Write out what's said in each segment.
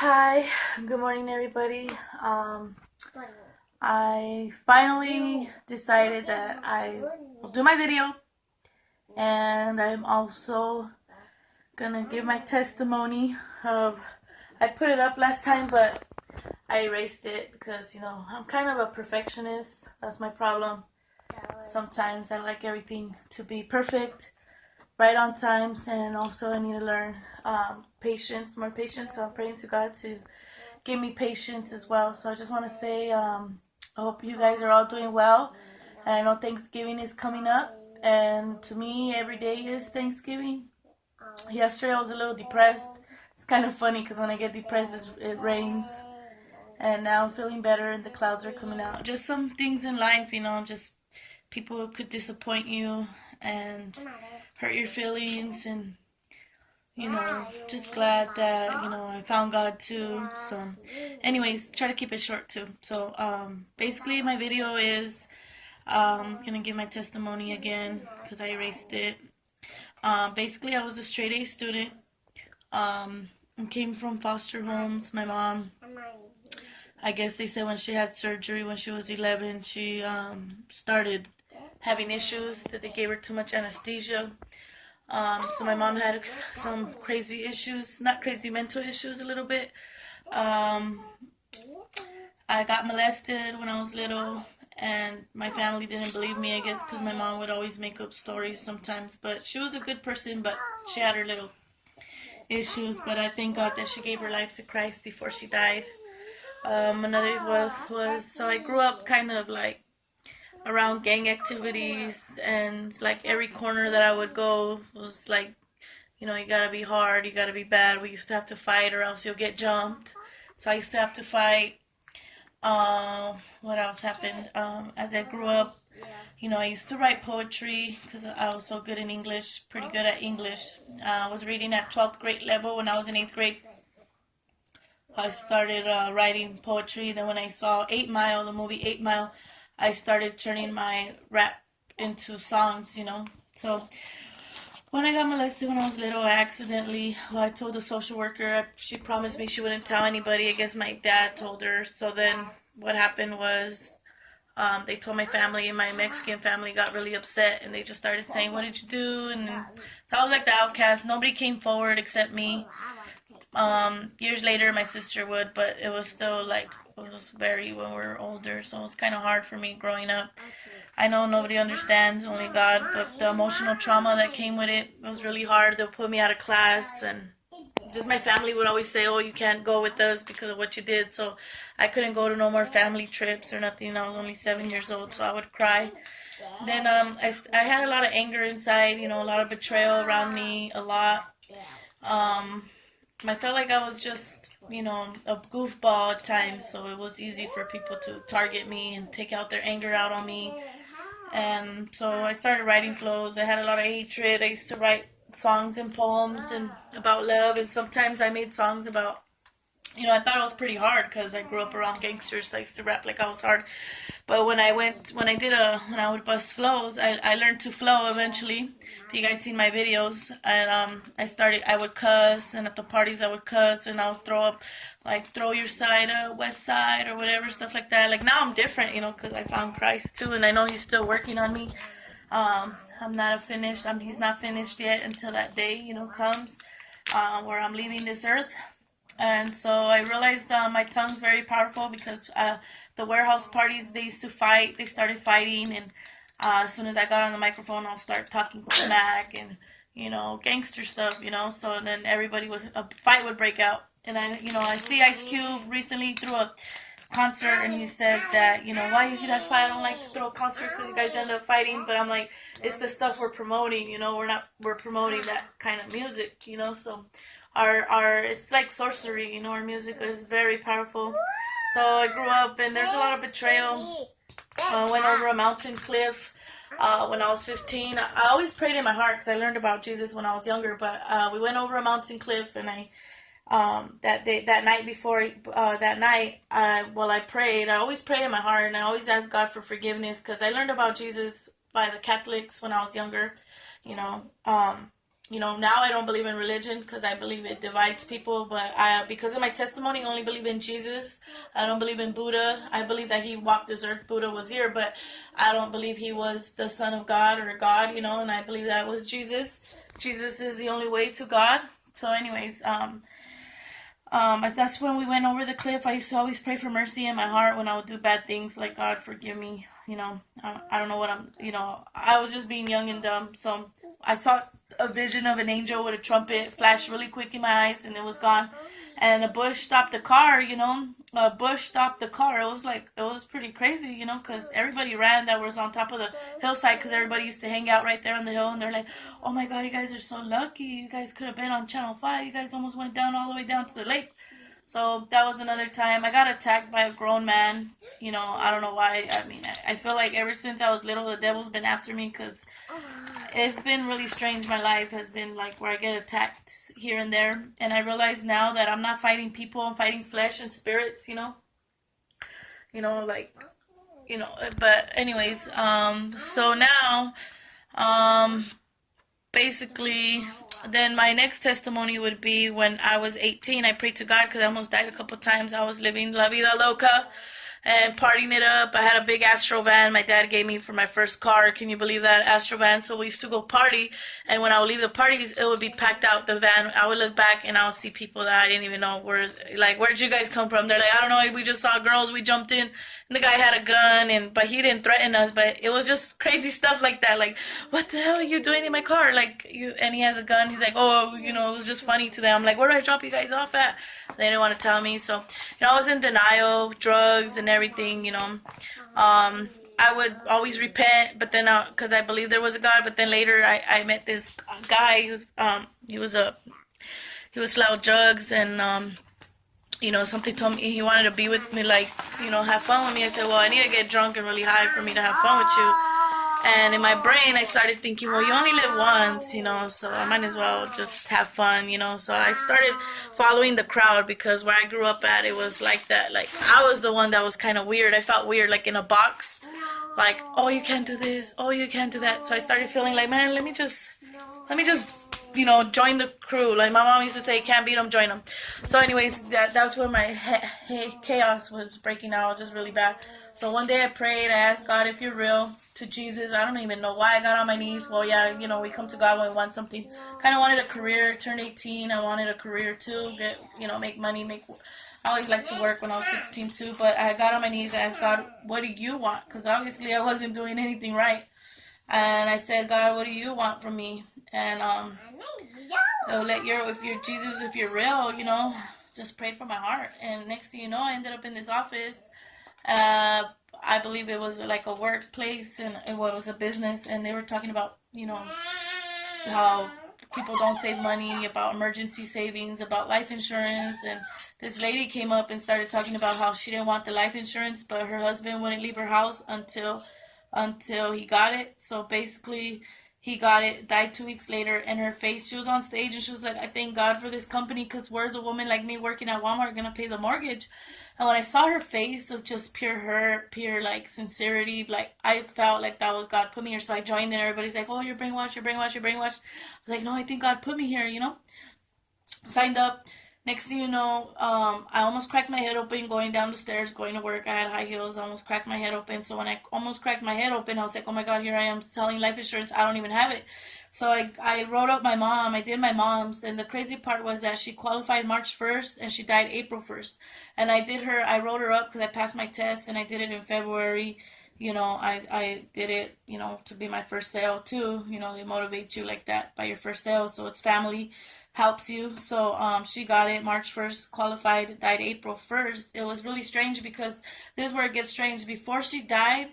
Hi, good morning, everybody. I finally decided that I will do my video, and I'm also gonna give my testimony of. I put it up last time, but I erased it because I'm kind of a perfectionist. That's my problem. Sometimes I like everything to be perfect, right on time, and also I need to learn patience, more patience. So I'm praying to God to give me patience as well. So I just want to say I hope you guys are all doing well. And I know Thanksgiving is coming up, and to me every day is Thanksgiving. Yesterday I was a little depressed. It's kind of funny because when I get depressed it rains, and now I'm feeling better and the clouds are coming out. Just some things in life, just people who could disappoint you and hurt your feelings, and just glad that I found God too. So anyways, try to keep it short too. So basically my video is gonna give my testimony again because I erased it. Basically I was a straight A student. I came from foster homes. My mom, I guess they said when she had surgery when she was 11, she started having issues, that they gave her too much anesthesia. So my mom had some crazy issues, not crazy, mental issues a little bit. I got molested when I was little, and my family didn't believe me, I guess, because my mom would always make up stories sometimes. But she was a good person, but she had her little issues. But I thank God that she gave her life to Christ before she died. Another was so I grew up kind of like around gang activities, and like every corner that I would go was like, you gotta be hard, you gotta be bad. We used to have to fight or else you'll get jumped. So I used to have to fight. What else happened? As I grew up, I used to write poetry because I was so good in English, pretty good at English. I was reading at 12th grade level. When I was in 8th grade, I started writing poetry. Then when I saw 8 Mile, the movie 8 Mile, I started turning my rap into songs, So when I got molested when I was little, I told the social worker. She promised me she wouldn't tell anybody. I guess my dad told her. So then what happened was they told my family, and my Mexican family got really upset, and they just started saying, "What did you do?" And so I was like the outcast. Nobody came forward except me. Years later, my sister would, but it was still like, it was very when we were older, so it's kind of hard for me growing up. I know nobody understands, only God, but the emotional trauma that came with it was really hard. They'll put me out of class, and just my family would always say, "Oh, you can't go with us because of what you did." So I couldn't go to no more family trips or nothing. I was only 7 years old, so I would cry. Then I had a lot of anger inside, a lot of betrayal around me, a lot. I felt like I was just, a goofball at times, so it was easy for people to target me and take out their anger out on me. And so I started writing flows. I had a lot of hatred. I used to write songs and poems and about love, and sometimes I made songs about, I thought it was pretty hard because I grew up around gangsters. So I used to rap like I was hard. But when I would bust flows, I learned to flow eventually. If you guys seen my videos, and I would cuss, and at the parties I would cuss, and I would throw up, like, throw your side up, west side, or whatever, stuff like that. Like, now I'm different, because I found Christ too, and I know he's still working on me. I'm not finished. He's not finished yet until that day, comes, where I'm leaving this earth. And so I realized my tongue's very powerful because the warehouse parties, they used to fight. They started fighting, and as soon as I got on the microphone, I'll start talking smack and, gangster stuff, So then a fight would break out. And I see Ice Cube recently threw a concert, and he said that, that's why I don't like to throw a concert, because you guys end up fighting. But I'm like, it's the stuff we're promoting, we're promoting that kind of music, so it's like sorcery, our music is very powerful. So I grew up, and there's a lot of betrayal. I went over a mountain cliff when I was 15. I always prayed in my heart because I learned about Jesus when I was younger. But we went over a mountain cliff, and that night before I prayed. I always pray in my heart, and I always ask God for forgiveness because I learned about Jesus by the Catholics when I was younger. Now I don't believe in religion because I believe it divides people. But because of my testimony, I only believe in Jesus. I don't believe in Buddha. I believe that he walked this earth. Buddha was here, but I don't believe he was the son of God or God, and I believe that was Jesus. Jesus is the only way to God. So anyways, that's when we went over the cliff. I used to always pray for mercy in my heart when I would do bad things, like, God, forgive me. I don't know what I was just being young and dumb. So I saw a vision of an angel with a trumpet flash really quick in my eyes, and it was gone. And a bush stopped the car, A bush stopped the car. It was pretty crazy, because everybody ran that was on top of the hillside, because everybody used to hang out right there on the hill, and they're like, oh my God, you guys are so lucky. You guys could have been on Channel 5. You guys almost went down all the way down to the lake. So that was another time. I got attacked by a grown man. I don't know why. I mean, I feel like ever since I was little, the devil's been after me, because it's been really strange. My life has been like where I get attacked here and there. And I realize now that I'm not fighting people. I'm fighting flesh and spirits, but anyways, so now, basically, then my next testimony would be when I was 18. I prayed to God because I almost died a couple times. I was living La Vida Loca and partying it up. I had a big Astro van my dad gave me for my first car. Can you believe that? Astro van. So we used to go party, and when I would leave the parties, it would be packed out, the van. I would look back and I would see people that I didn't even know where'd you guys come from? They're like, I don't know, we just saw girls, we jumped in, and the guy had a gun, but he didn't threaten us, but it was just crazy stuff like that. Like, what the hell are you doing in my car? And he has a gun. He's like, oh, it was just funny to them. I'm like, where do I drop you guys off at? They didn't want to tell me. So, I was in denial, drugs and everything, I would always repent, but then, because I believed there was a God, but then later I met this guy he was loud drugs, and, something told me he wanted to be with me, have fun with me. I said, well, I need to get drunk and really high for me to have fun with you. And in my brain, I started thinking, well, you only live once, so I might as well just have fun, So I started following the crowd, because where I grew up at, it was like that. Like, I was the one that was kind of weird. I felt weird, like in a box. Like, oh, you can't do this. Oh, you can't do that. So I started feeling like, man, let me just, join the crew. Like my mom used to say, can't beat them, join them. So anyways, that's where my chaos was breaking out, just really bad. So one day I prayed, I asked God, if you're real, to Jesus. I don't even know why I got on my knees. Well, yeah, we come to God when we want something. Kind of wanted a career, turned 18. I wanted a career too, make money, I always liked to work when I was 16 too, but I got on my knees and asked God, what do you want? Because obviously I wasn't doing anything right. And I said, God, what do you want from me? And if you're Jesus, if you're real, just prayed from my heart. And next thing you know, I ended up in this office. I believe it was like a workplace, and it was a business, and they were talking about, how people don't save money, about emergency savings, about life insurance. And this lady came up and started talking about how she didn't want the life insurance, but her husband wouldn't leave her house until he got it. So basically, he got it, died 2 weeks later, and her face, she was on stage and she was like, I thank God for this company, because where's a woman like me working at Walmart going to pay the mortgage? And when I saw her face of just pure hurt, pure like sincerity, like I felt like that was God put me here. So I joined in. Everybody's like, oh, you're brainwashed, you're brainwashed, you're brainwashed. I was like, no, I think God put me here, Signed up. Next thing you know, I almost cracked my head open going down the stairs, going to work. I had high heels. I almost cracked my head open. So when I almost cracked my head open, I was like, oh my God, here I am selling life insurance. I don't even have it. So I wrote up my mom. I did my mom's. And the crazy part was that she qualified March 1st and she died April 1st. And I wrote her up because I passed my test, and I did it in February. I did it, to be my first sale too. They motivate you like that by your first sale. So it's family helps you. So she got it March 1st, qualified, died April 1st. It was really strange, because this is where it gets strange. Before she died,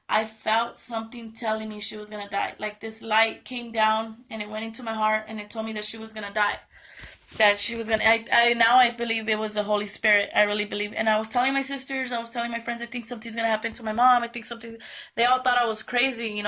I felt something telling me she was going to die. Like this light came down and it went into my heart, and it told me that she was going to die. That she was going to, now I believe it was the Holy Spirit. I really believe. And I was telling my sisters, I was telling my friends, I think something's going to happen to my mom. I think they all thought I was crazy,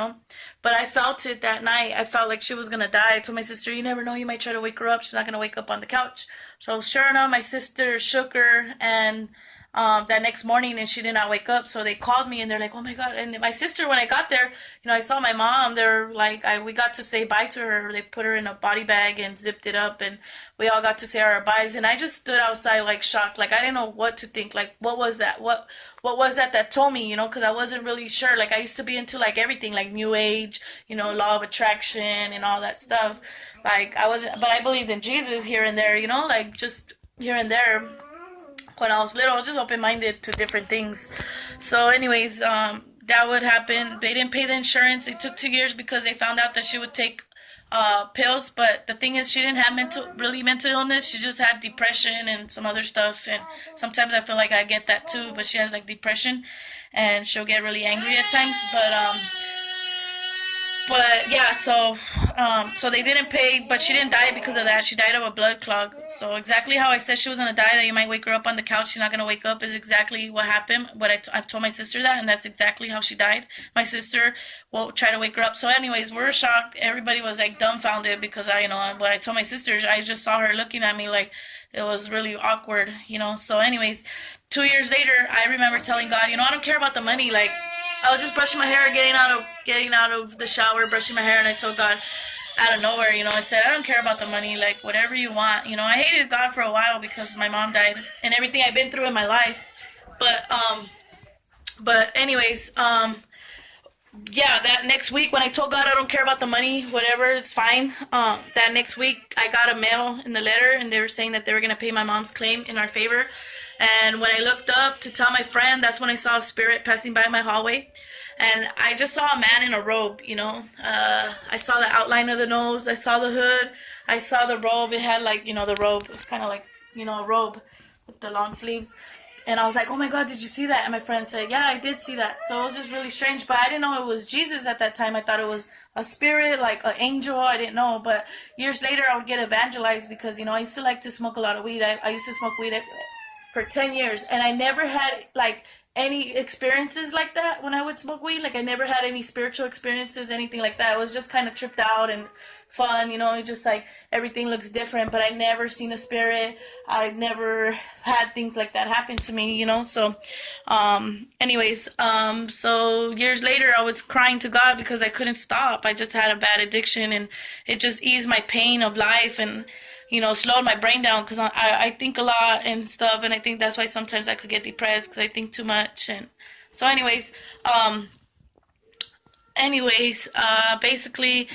But I felt it that night. I felt like she was going to die. I told my sister, you never know, you might try to wake her up. She's not going to wake up on the couch. So sure enough, my sister shook her, and that next morning, and she did not wake up. So they called me, and they're like, "Oh my God!" And my sister, when I got there, I saw my mom. They're like, we got to say bye to her. They put her in a body bag and zipped it up, and we all got to say our byes. And I just stood outside like shocked, like I didn't know what to think. Like, what was that? What was that told me? Because I wasn't really sure. Like, I used to be into like everything, like New Age, law of attraction and all that stuff. Like, I wasn't, but I believed in Jesus here and there, like just here and there. When I was little, I was just open-minded to different things. So anyways, that would happen. They didn't pay the insurance. It took 2 years because they found out that she would take pills. But the thing is, she didn't have mental illness. She just had depression and some other stuff. And sometimes I feel like I get that too. But she has like depression, and she'll get really angry at times. But yeah, so they didn't pay, but she didn't die because of that. She died of a blood clog. So exactly how I said she was gonna die, that you might wake her up on the couch, she's not gonna wake up, is exactly what happened. But I told my sister that, and that's exactly how she died. My sister will try to wake her up. So anyways, we're shocked. Everybody was like dumbfounded because what I told my sister, I just saw her looking at me like it was really awkward. So anyways, 2 years later, I remember telling God, I don't care about the money. Like, I was just brushing my hair, getting out of the shower, brushing my hair, and I told God out of nowhere, I said, I don't care about the money, like whatever you want. I hated God for a while because my mom died and everything I've been through in my life. But anyways, yeah, that next week when I told God I don't care about the money, whatever is fine. That next week I got a mail in the letter, and they were saying that they were gonna pay my mom's claim in our favor. And when I looked up to tell my friend, that's when I saw a spirit passing by my hallway, and I just saw a man in a robe. I saw the outline of the nose, I saw the hood, I saw the robe. It had like the robe. It's kind of like a robe with the long sleeves. And I was like, oh my God, did you see that? And my friend said, yeah, I did see that. So it was just really strange. But I didn't know it was Jesus at that time. I thought it was a spirit, like an angel. I didn't know. But years later, I would get evangelized because, I used to like to smoke a lot of weed. I used to smoke weed for 10 years. And I never had, like, any experiences like that when I would smoke weed. Like, I never had any spiritual experiences, anything like that. I was just kind of tripped out and fun, just like everything looks different, but I never seen a spirit. I've never had things like that happen to me, so anyways, so years later I was crying to God because I couldn't stop. I just had a bad addiction, and it just eased my pain of life, and slowed my brain down because I think a lot and stuff, and I think that's why sometimes I could get depressed because I think too much. And so basically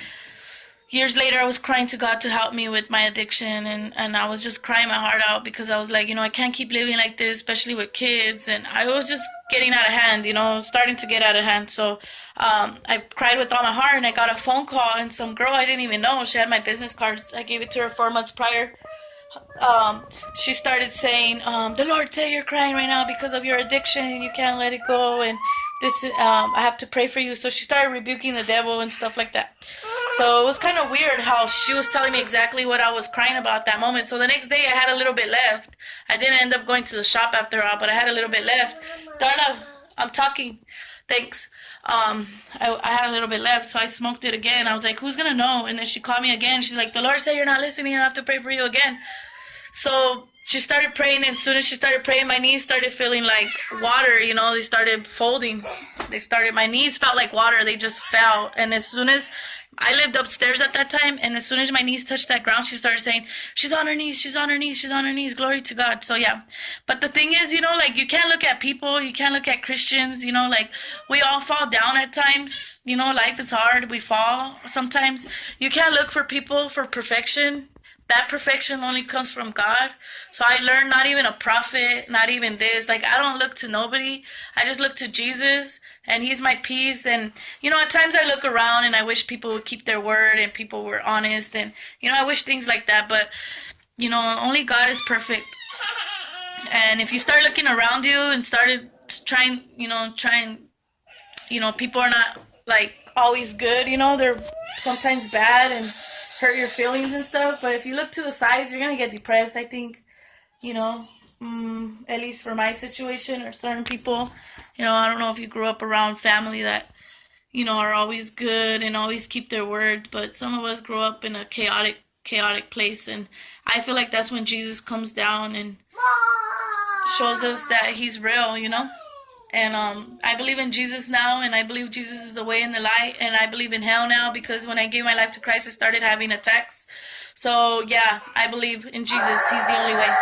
years later, I was crying to God to help me with my addiction, and I was just crying my heart out because I was like, I can't keep living like this, especially with kids, and I was just getting out of hand, starting to get out of hand. So I cried with all my heart, and I got a phone call, and some girl I didn't even know, she had my business cards. I gave it to her 4 months prior. She started saying, the Lord said you're crying right now because of your addiction, and you can't let it go, and this, I have to pray for you. So she started rebuking the devil and stuff like that. So it was kind of weird how she was telling me exactly what I was crying about that moment. So the next day I had a little bit left. I didn't end up going to the shop after all, but I had a little bit left. Darla, I'm talking. Thanks. I had a little bit left, so I smoked it again. I was like, who's gonna know? And then she called me again. She's like, the Lord said you're not listening. I have to pray for you again. So she started praying, and as soon as she started praying, my knees started feeling like water, they started folding. My knees felt like water. They just fell. And as soon as I lived upstairs at that time, and as soon as my knees touched that ground, she started saying, she's on her knees, she's on her knees, she's on her knees, glory to God. So yeah, but the thing is, like, you can't look at people, you can't look at Christians, like, we all fall down at times, life is hard, we fall sometimes. You can't look for people for perfection. That perfection only comes from God. So I learned, not even a prophet, not even this. Like, I don't look to nobody. I just look to Jesus, and he's my peace. And, at times I look around and I wish people would keep their word and people were honest. And, I wish things like that. But, only God is perfect. And if you start looking around you and started trying, people are not, like, always good. They're sometimes bad and hurt your feelings and stuff. But if you look to the sides, you're gonna get depressed, I think. At least for my situation, or certain people. I don't know if you grew up around family that are always good and always keep their word, but some of us grow up in a chaotic place, and I feel like that's when Jesus comes down and shows us that he's real, And I believe in Jesus now, and I believe Jesus is the way and the light, and I believe in hell now because when I gave my life to Christ, I started having attacks. So yeah, I believe in Jesus. He's the only way.